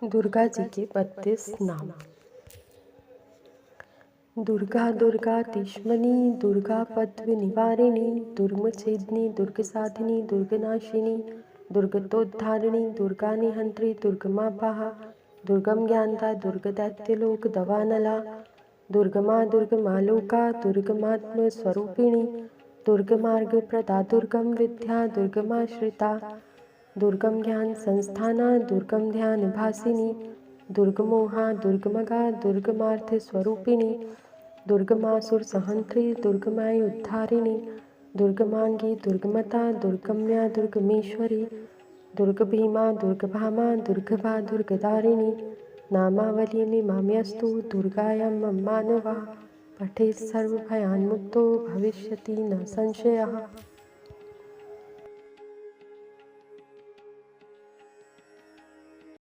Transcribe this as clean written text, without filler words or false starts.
दुर्गा जी के 32 नाम। दुर्गा दुर्गा तिष्मनी, दुर्गा पद्म निवारिणी, दुर्मछेदिनी, दुर्गसाधिनी, दुर्गनाशिनी, दुर्गतोद्धारिणी, दुर्गा निहंत्री, दुर्गमापाहा, दुर्गम ज्ञानदा, दुर्गदैत्यलोक दवानला, दुर्गमा दुर्गमालोका, दुर्गमात्म स्वरूपिणी, दुर्गमार्ग प्रदा, दुर्गम विद्या, दुर्गमाश्रिता, दुर्गम ज्ञान संस्थाना, दुर्गम ध्यान भासिनी, दुर्गमोहा, दुर्गमगा, दुर्गमार्थ स्वरूपिणी, दुर्गमासुर सहंत्री, दुर्गमाय उद्धारिणी, दुर्गमांगी, दुर्गमता, दुर्गम्या, दुर्गमेश्वरी, दुर्गभीमा, दुर्गभामा, दुर्गभा, दुर्गदारिणी, नामावली में माम्यस्तु दुर्गायां मानवा पठेत् सर्वभयान्मुक्तो भविष्यति न संशयः।